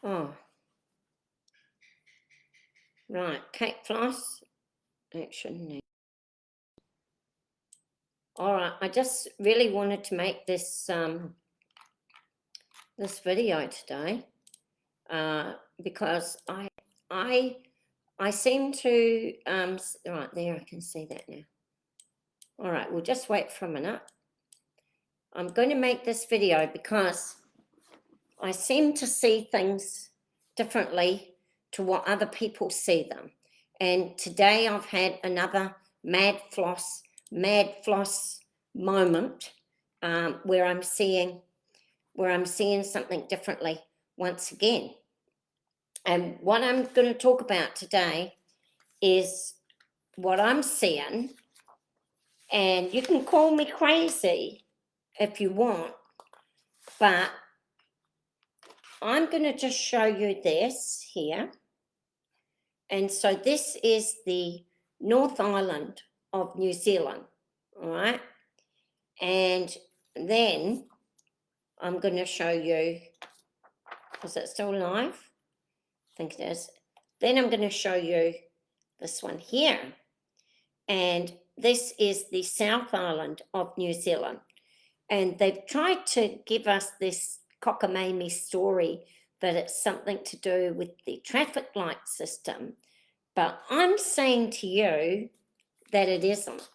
Oh, right. Cake floss. Action. All right. I just really wanted to make this this video today because I seem to right there. I can see that now. All right. We'll just wait for a minute. I'm going to make this video because I seem to see things differently to what other people see them. And today I've had another mad floss moment where I'm seeing something differently once again. And what I'm going to talk about today is what I'm seeing. And you can call me crazy if you want, but I'm going to just show you this here. And so this is the North Island of New Zealand, all right? And then I'm going to show you, is it still live? I think it is. Then I'm going to show you this one here. And this is the South Island of New Zealand. And they've tried to give us this cockamamie story that it's something to do with the traffic light system. But I'm saying to you that it isn't.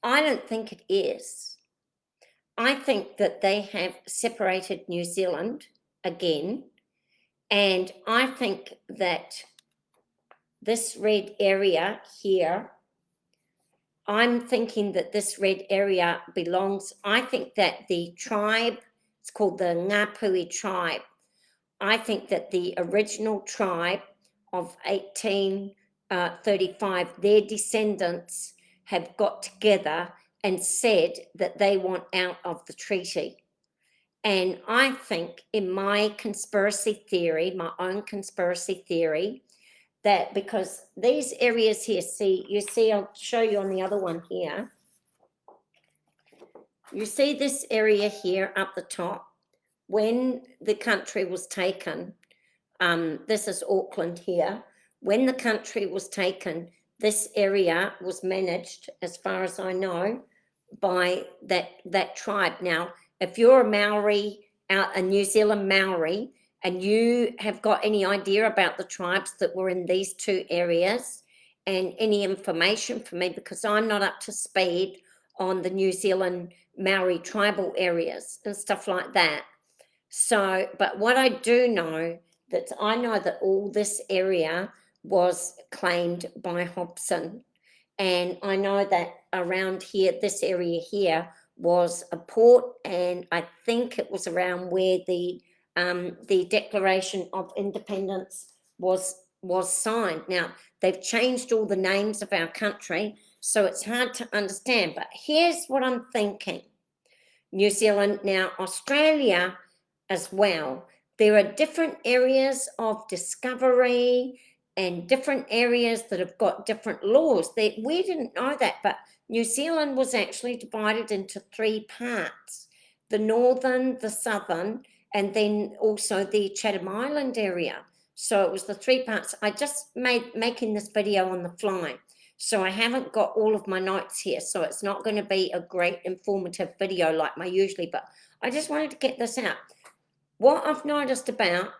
I don't think it is. I think that they have separated New Zealand again. And I think that this red area here, I'm thinking that this red area belongs, I think that the tribe, it's called the Ngāpuhi tribe. I think that the original tribe of 1835, their descendants have got together and said that they want out of the treaty. And I think in my conspiracy theory, my own conspiracy theory, that because these areas here, you see, I'll show you on the other one here. You see this area here up the top, when the country was taken, this is Auckland here, when the country was taken, this area was managed, as far as I know, by that tribe. Now, if you're a Maori, a New Zealand Maori, and you have got any idea about the tribes that were in these two areas and any information for me, because I'm not up to speed on the New Zealand Maori tribal areas and stuff like that. So, but what I do know, that I know that all this area was claimed by Hobson. And I know that around here, this area here was a port, and I think it was around where the Declaration of Independence was signed. Now, they've changed all the names of our country, so it's hard to understand. But here's what I'm thinking. New Zealand, now Australia as well. There are different areas of discovery and different areas that have got different laws. We didn't know that, but New Zealand was actually divided into three parts: the northern, the southern, and then also the Chatham Island area. So it was the three parts. I just making this video on the fly, so I haven't got all of my notes here, so it's not going to be a great informative video like my usually, but I just wanted to get this out. What I've noticed about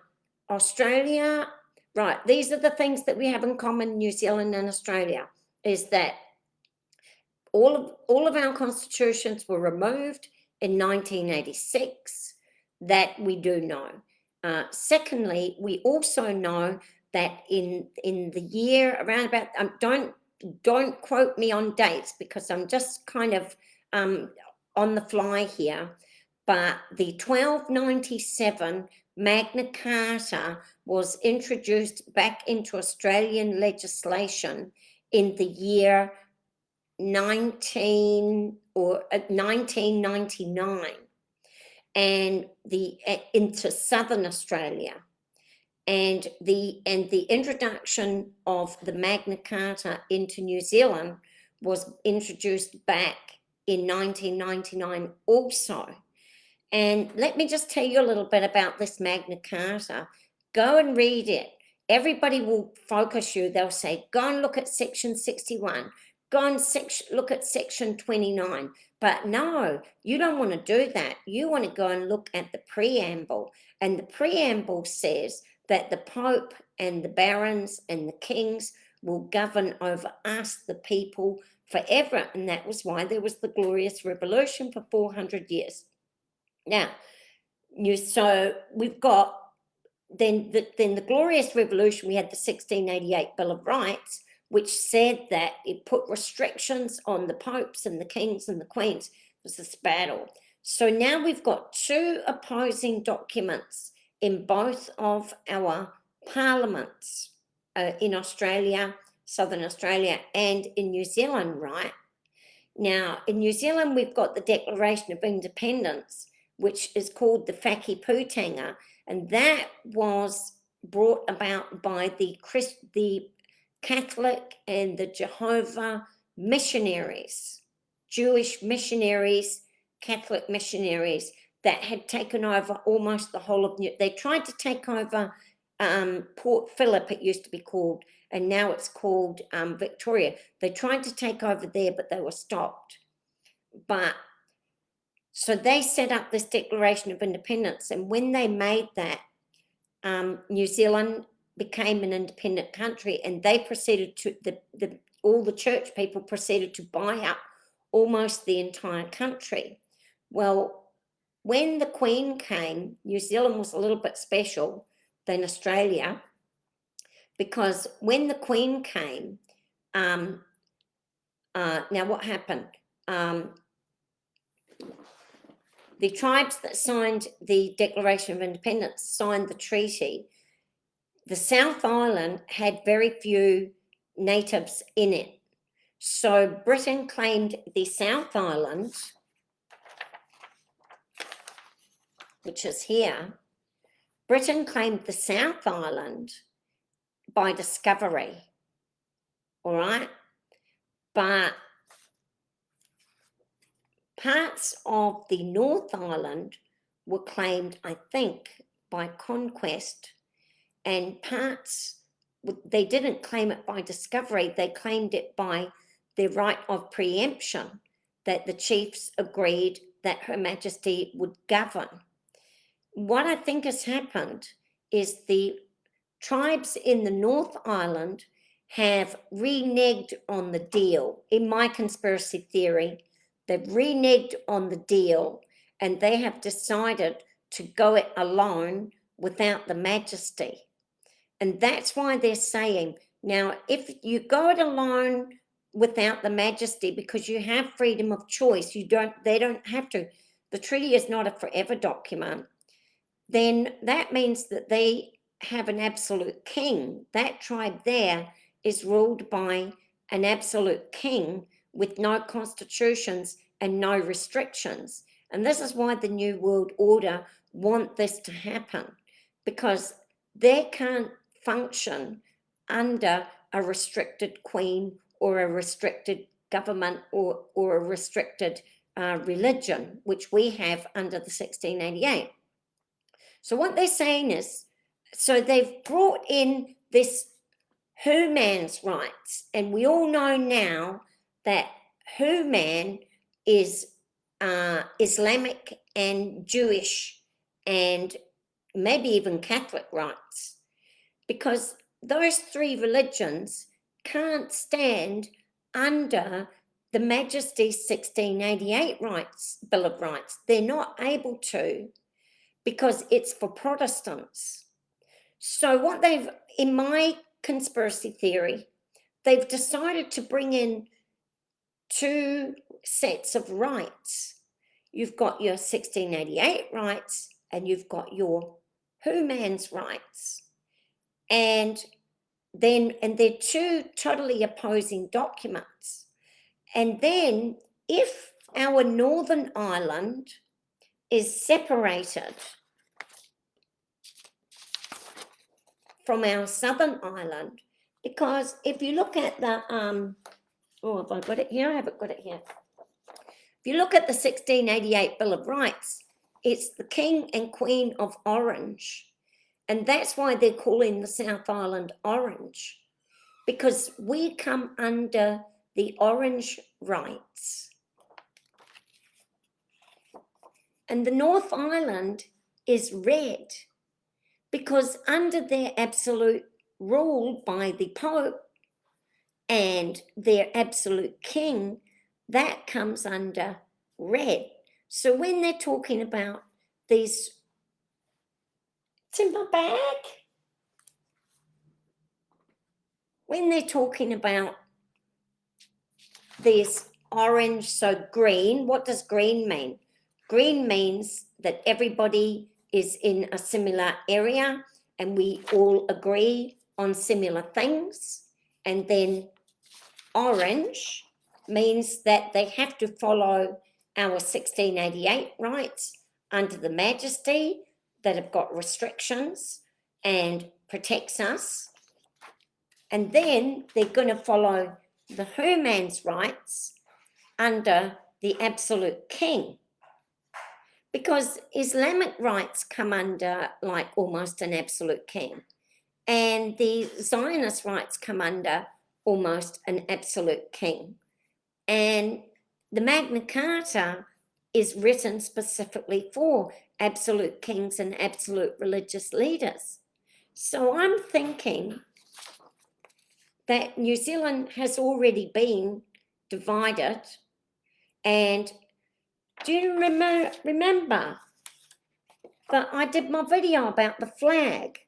Australia, right, these are the things that we have in common, New Zealand and Australia, is that all of our constitutions were removed in 1986. That we do know. Secondly, we also know that in the year around about, don't quote me on dates because I'm just kind of on the fly here, but the 1297 Magna Carta was introduced back into Australian legislation in the year 1999, and into Southern Australia, and the introduction of the Magna Carta into New Zealand was introduced back in 1999 also. And let me just tell you a little bit about this Magna Carta. Go and read it. Everybody will focus you. They'll say, go and look at section 61. Go and look at section 29. But no, you don't want to do that. You want to go and look at the preamble. And the preamble says that the Pope and the barons and the kings will govern over us, the people, forever. And that was why there was the Glorious Revolution for 400 years. Now, so we've got then the Glorious Revolution, we had the 1688 Bill of Rights, which said that it put restrictions on the popes and the kings and the queens. It was this battle. So now we've got two opposing documents in both of our parliaments in Australia, Southern Australia, and in New Zealand, right? Now, in New Zealand, we've got the Declaration of Independence, which is called the Whaki Pūtanga, and that was brought about by the Catholic and the Jehovah missionaries, Jewish missionaries, Catholic missionaries that had taken over almost the whole of they tried to take over Port Phillip, it used to be called, and now it's called Victoria. They tried to take over there, but they were stopped. So they set up this Declaration of Independence, and when they made that, New Zealand became an independent country, and they proceeded to all the church people proceeded to buy up almost the entire country. Well, when the Queen came, New Zealand was a little bit special than Australia, because when the Queen came, now what happened? The tribes that signed the Declaration of Independence signed the treaty. The South Island had very few natives in it. So Britain claimed the South Island, which is here. Britain claimed the South Island by discovery, all right? But parts of the North Island were claimed, I think, by conquest, and parts, they didn't claim it by discovery, they claimed it by their right of preemption, that the chiefs agreed that Her Majesty would govern. What I think has happened is the tribes in the North Island have reneged on the deal. In my conspiracy theory, they've reneged on the deal, and they have decided to go it alone without the Majesty. And that's why they're saying, now, if you go it alone without the Majesty, because you have freedom of choice, they don't have to, the treaty is not a forever document, then that means that they have an absolute king. That tribe there is ruled by an absolute king with no constitutions and no restrictions. And this is why the New World Order want this to happen, because they can't function under a restricted queen or a restricted government or a restricted religion, which we have under the 1688. So what they're saying is, so they've brought in this Human's rights, and we all know now that Human is Islamic and Jewish and maybe even Catholic rights, because those three religions can't stand under the Majesty's 1688 Bill of Rights. They're not able to, because it's for Protestants. So what in my conspiracy theory, they've decided to bring in two sets of rights. You've got your 1688 rights and you've got your Human's rights. And they're two totally opposing documents. And then if our Northern Ireland is separated from our Southern Island, because if you look at the, have I got it here? I haven't got it here. If you look at the 1688 Bill of Rights, It's the King and Queen of Orange. And that's why they're calling the South Island Orange, because we come under the Orange rights. And the North Island is red, because under their absolute rule by the Pope and their absolute king, that comes under red. So when they're talking about these, it's in my bag. When they're talking about this orange, so green, what does green mean? Green means that everybody is in a similar area and we all agree on similar things. And then orange means that they have to follow our 1688 rights under the Majesty that have got restrictions and protects us. And then they're going to follow the Herman's rights under the absolute king. Because Islamic rights come under like almost an absolute king. And the Zionist rights come under almost an absolute king. And the Magna Carta is written specifically for absolute kings and absolute religious leaders. So I'm thinking that New Zealand has already been divided. And do you remember that I did my video about the flag?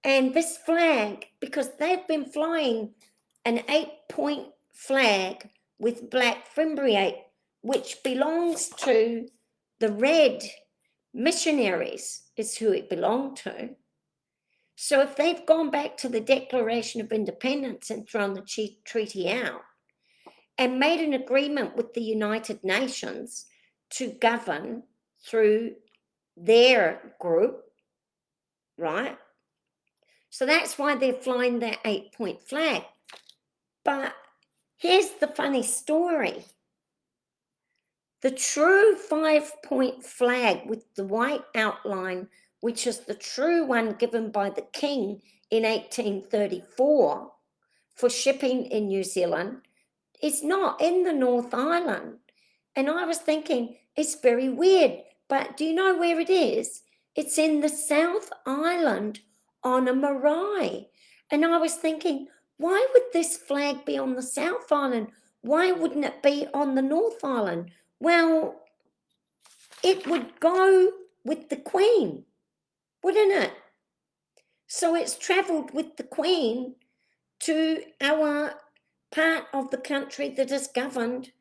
And this flag, because they've been flying an 8-point flag with black fimbriate, which belongs to the red missionaries, is who it belonged to. So if they've gone back to the Declaration of Independence and thrown the treaty out and made an agreement with the United Nations to govern through their group, right? So that's why they're flying that 8-point flag. But here's the funny story. The true 5-point flag with the white outline, which is the true one given by the King in 1834 for shipping in New Zealand, is not in the North Island. And I was thinking, it's very weird, but do you know where it is? It's in the South Island on a marae. And I was thinking, why would this flag be on the South Island? Why wouldn't it be on the North Island? Well, it would go with the Queen, wouldn't it? So it's travelled with the Queen to our part of the country that is governed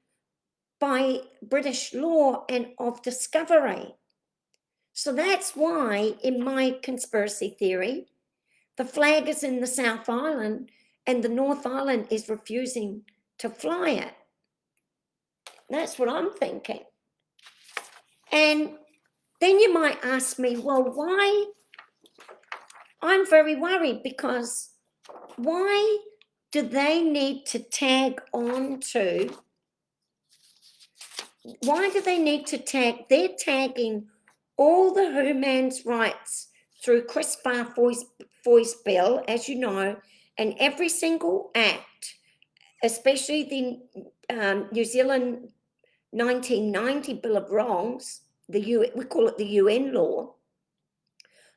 by British law and of discovery. So that's why, in my conspiracy theory, the flag is in the South Island and the North Island is refusing to fly it. That's what I'm thinking. And then you might ask me, well, why? I'm very worried, because why do they need to tag on to? Why do they need to tag? They're tagging all the Herman's rights through Chris Farfoy's bill, as you know, and every single act, especially the New Zealand 1990 Bill of Wrongs, we call it the UN law.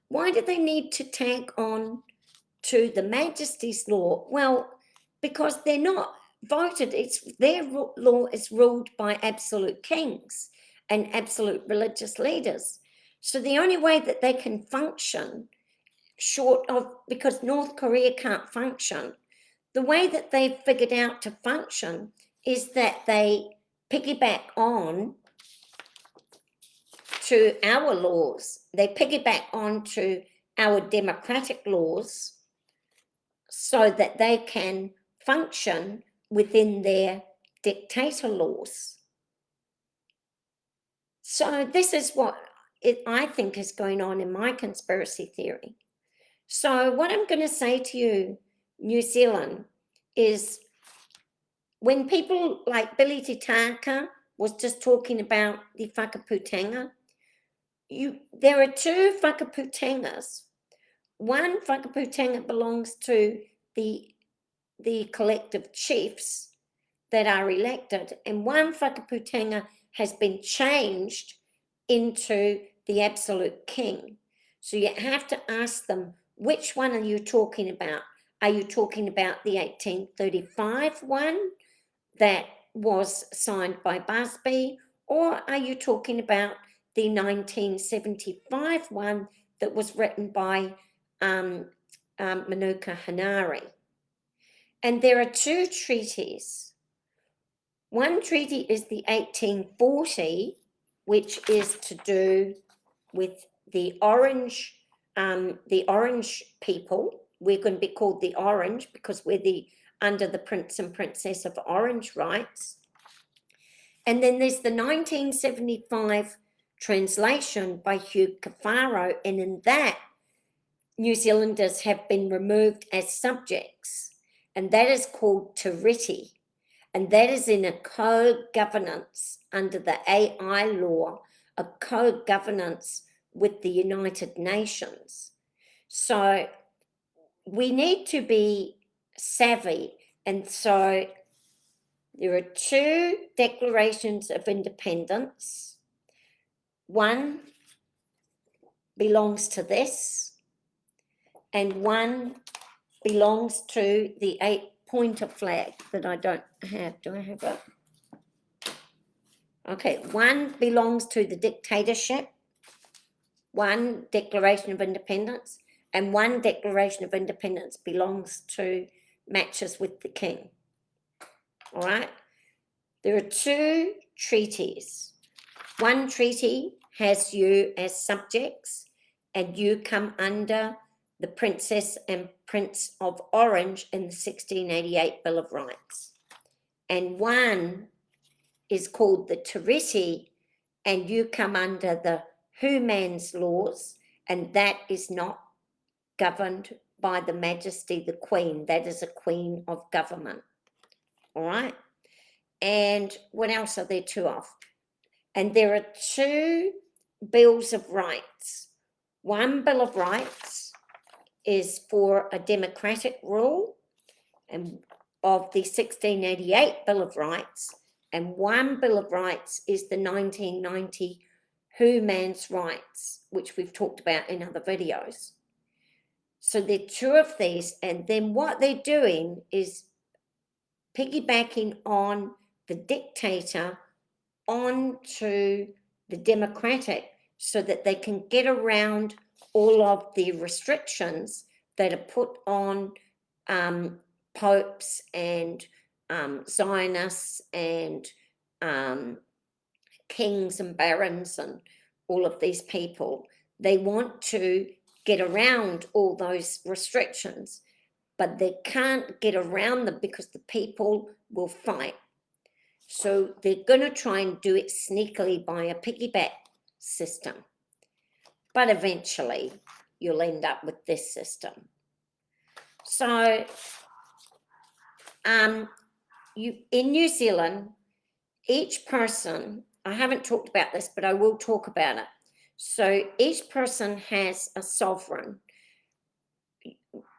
Why do they need to tag on to the Majesty's law? Well, because they're not voted. It's their law is ruled by absolute kings and absolute religious leaders. So the only way that they can function, short of, because North Korea can't function, the way that they've figured out to function is that they piggyback on to our laws. They piggyback on to our democratic laws so that they can function within their dictator laws. So this is what I think is going on in my conspiracy theory. So what I'm going to say to you, New Zealand, is when people like Billy Te Taka was just talking about the whakaputanga, there are two whakaputengas. One whakaputanga belongs to the collective chiefs that are elected, and one whakaputanga has been changed into the absolute king. So you have to ask them, which one are you talking about? Are you talking about the 1835 one that was signed by Busby, or are you talking about the 1975 one that was written by Manuka Hanari? And there are two treaties. One treaty is the 1840, which is to do with the Orange people. We're going to be called the Orange because we're under the Prince and Princess of Orange rights. And then there's the 1975 translation by Hugh Cafaro, and in that, New Zealanders have been removed as subjects, and that is called Tiriti, and that is in a co-governance under the AI law, a co-governance with the United Nations. So we need to be savvy, and so there are two declarations of independence. One belongs to this, and one belongs to the 8-pointer flag that I don't have. Do I have it? Okay, one belongs to the dictatorship, one Declaration of Independence, and one Declaration of Independence belongs to matches with the king. All right? There are two treaties. One treaty has you as subjects, and you come under the Princess and Prince of Orange in the 1688 Bill of Rights. And one is called the Tiriti, and you come under the Humans laws, and that is not governed by the Majesty, the Queen. That is a queen of government. All right? And what else are there two of? And there are two Bills of Rights. One Bill of Rights is for a democratic rule and of the 1688 Bill of Rights, and one Bill of Rights is the 1990 Humans Rights, which we've talked about in other videos. So there are two of these, and then what they're doing is piggybacking on the Dictator onto the democratic so that they can get around all of the restrictions that are put on popes and Zionists and kings and barons and all of these people. They want to get around all those restrictions, but they can't get around them because the people will fight. So they're going to try and do it sneakily by a piggyback system. But eventually, you'll end up with this system. So in New Zealand, each person, I haven't talked about this, but I will talk about it. So each person has a sovereign.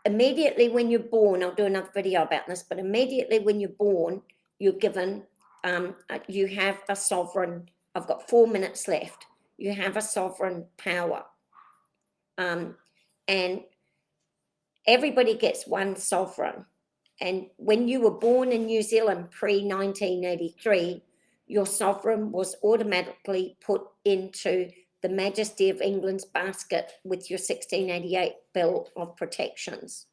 Immediately when you're born, I'll do another video about this, but immediately when you're born, you're given, you have a sovereign. I've got 4 minutes left. You have a sovereign power. And everybody gets one sovereign. And when you were born in New Zealand pre-1983, your sovereign was automatically put into the Majesty of England's basket with your 1688 Bill of Protections.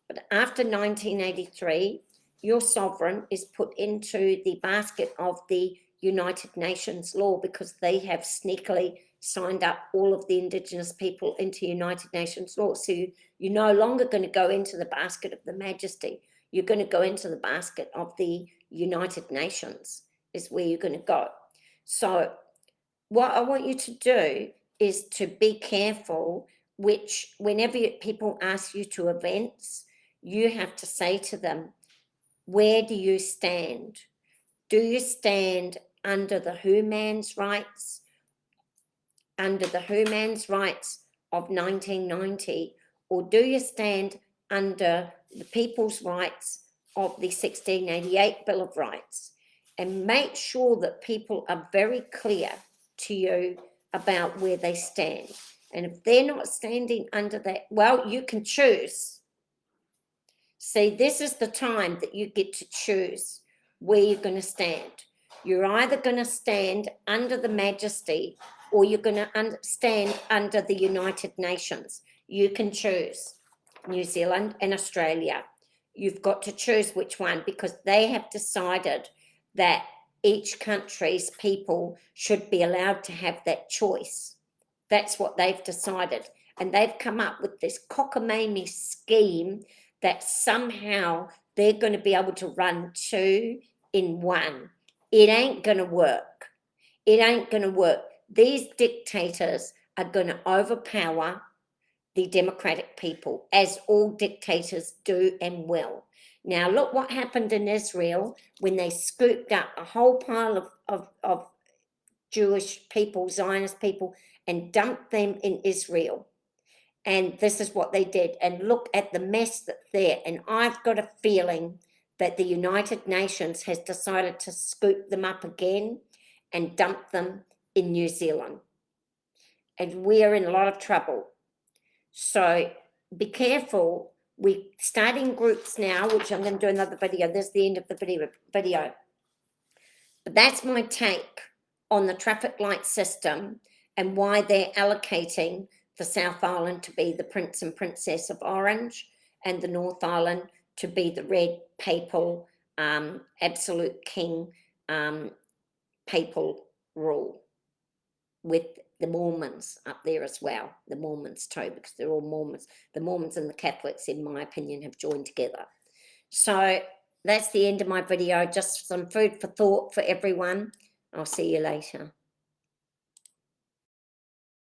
But after 1983, your sovereign is put into the basket of the United Nations law because they have sneakily signed up all of the Indigenous people into United Nations law. So you're no longer going to go into the basket of the Majesty. You're going to go into the basket of the United Nations is where you're going to go. So what I want you to do is to be careful, which whenever people ask you to events, you have to say to them, where do you stand? Do you stand under the Humans Rights under the human rights of 1990, or do you stand under the people's rights of the 1688 Bill of Rights? And make sure that people are very clear to you about where they stand. And if they're not standing under that, well, you can choose. See, this is the time that you get to choose where you're going to stand. You're either going to stand under the Majesty, or you're going to stand under the United Nations. You can choose. New Zealand and Australia. You've got to choose which one, because they have decided that each country's people should be allowed to have that choice. That's what they've decided. And they've come up with this cockamamie scheme that somehow they're going to be able to run two in one. It ain't going to work. It ain't going to work. These dictators are going to overpower the democratic people, as all dictators do and will. Now, look what happened in Israel when they scooped up a whole pile of Jewish people, Zionist people, and dumped them in Israel. And this is what they did. And look at the mess that's there. And I've got a feeling that the United Nations has decided to scoop them up again and dump them in New Zealand. And we're in a lot of trouble. So be careful. We're starting groups now, which I'm going to do another video. This is the end of the video. But that's my take on the traffic light system and why they're allocating the South Island to be the Prince and Princess of Orange and the North Island to be the red papal, absolute king, papal rule, with the Mormons up there as well, the Mormons too, because they're all Mormons. The Mormons and the Catholics, in my opinion, have joined together. So that's the end of my video, just some food for thought for everyone. I'll see you later.